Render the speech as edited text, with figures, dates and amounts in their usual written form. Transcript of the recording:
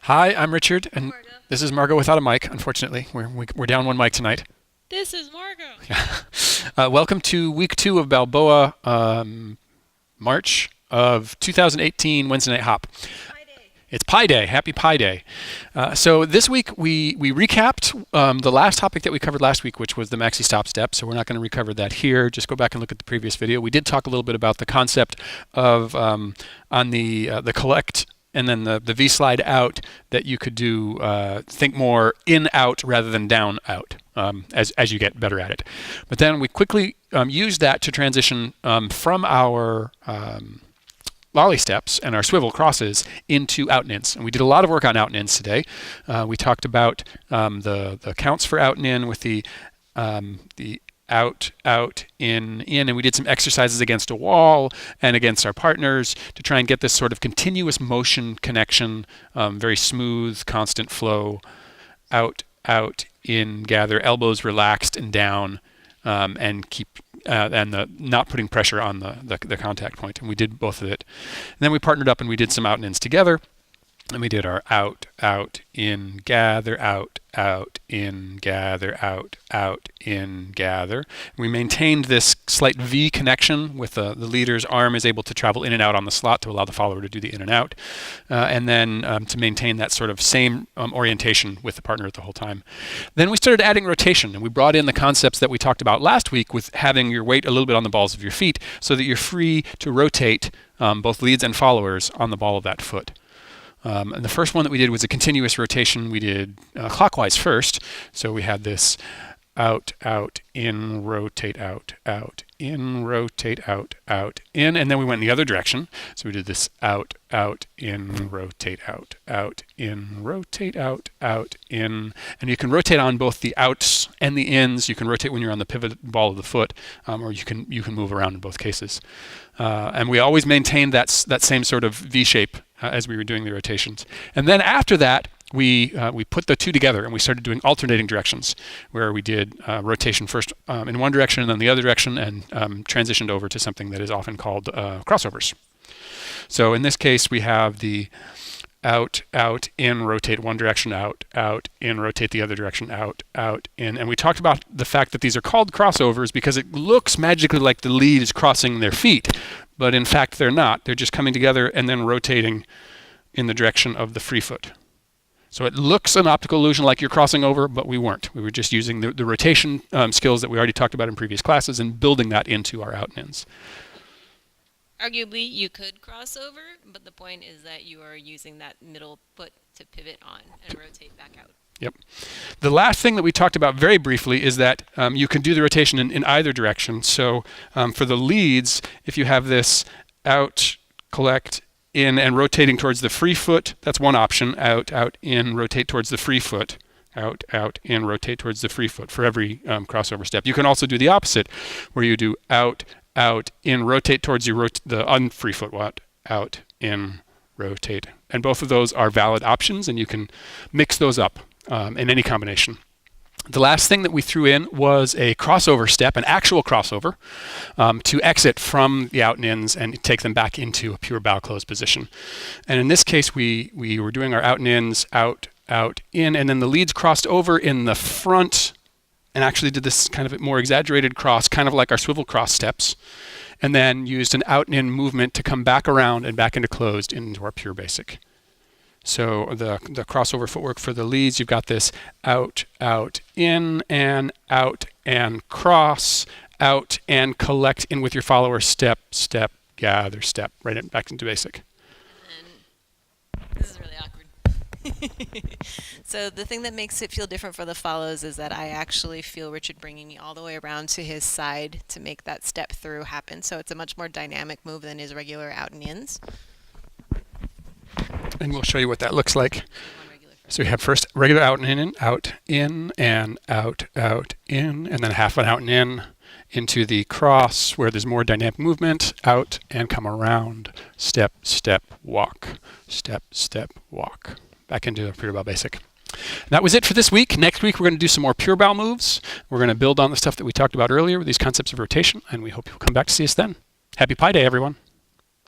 Hi, I'm Richard, and Margot. this is Margot without a mic, unfortunately. We're down one mic tonight. This is Margot. Welcome to week 2 of Balboa March of 2018 Wednesday Night Hop. Pi Day. It's Pi Day. Happy Pi Day. So this week we recapped the last topic that we covered last week, which was the maxi stop step. So we're not going to recover that here. Just go back and look at the previous video. We did talk a little bit about the concept of on the collect and then the V slide out, that you could do think more in out rather than down out as you get better at it. But then we quickly used that to transition from our lolly steps and our swivel crosses into out and ins. And we did a lot of work on out and ins today. We talked about the counts for out and in with the out, out, in, and we did some exercises against a wall and against our partners to try and get this sort of continuous motion connection, very smooth, constant flow, out, out, in, gather, elbows relaxed and down, and keep and not putting pressure on the contact point. And we did both of it. And then we partnered up and we did some out and ins together. And we did our out, out, in, gather, out, out, in, gather, out, out, in, gather. We maintained this slight V connection with the leader's arm is able to travel in and out on the slot to allow the follower to do the in and out. And then to maintain that sort of same orientation with the partner the whole time. Then we started adding rotation, and we brought in the concepts that we talked about last week with having your weight a little bit on the balls of your feet so that you're free to rotate both leads and followers on the ball of that foot. And the first one that we did was a continuous rotation. We did clockwise first. So we had this out, out, in, rotate, out, out, in, rotate, out, out, in. And then we went in the other direction. So we did this out, out, in, rotate, out, out, in, rotate, out, out, in. And you can rotate on both the outs and the ins. You can rotate when you're on the pivot ball of the foot, or you can move around in both cases. And we always maintained that same sort of V shape as we were doing the rotations. And then after that, we put the two together and we started doing alternating directions, where we did rotation first in one direction and then the other direction, and transitioned over to something that is often called crossovers. So in this case, we have the out, out, in, rotate one direction, out, out, in, rotate the other direction, out, out, in. And we talked about the fact that these are called crossovers because it looks magically like the lead is crossing their feet, but in fact they're not. They're just coming together and then rotating in the direction of the free foot. So it looks an optical illusion like you're crossing over, but we weren't. We were just using the rotation skills that we already talked about in previous classes and building that into our out and ins. Arguably, you could cross over, but the point is that you are using that middle foot to pivot on and rotate back out. Yep. The last thing that we talked about very briefly is that you can do the rotation in either direction. So for the leads, if you have this out, collect, in, and rotating towards the free foot, that's one option. Out, out, in, rotate towards the free foot. Out, out, in, rotate towards the free foot for every crossover step. You can also do the opposite, where you do out, out, in, rotate towards the unfree foot. Out, in, rotate. And both of those are valid options, and you can mix those up in any combination. The last thing that we threw in was a crossover step, an actual crossover, to exit from the out and ins and take them back into a pure bow close position. And in this case, we were doing our out and ins, out, out, in, and then the leads crossed over in the front and actually did this kind of more exaggerated cross, kind of like our swivel cross steps, and then used an out and in movement to come back around and back into closed into our pure basic. So the crossover footwork for the leads, you've got this out, out, in, and out, and cross, out, and collect in with your follower, step, step, gather, step, right back into basic. And this is really awkward. So the thing that makes it feel different for the follows is that I actually feel Richard bringing me all the way around to his side to make that step through happen. So it's a much more dynamic move than his regular out and ins. And we'll show you what that looks like. So we have first regular out and in, and out, out, in, and then half an out and in into the cross where there's more dynamic movement, out and come around, step, step, walk, step, step, walk. Back into a pure bow basic. And that was it for this week. Next week we're going to do some more pure bow moves. We're going to build on the stuff that we talked about earlier with these concepts of rotation, and we hope you'll come back to see us then. Happy Pi Day, everyone.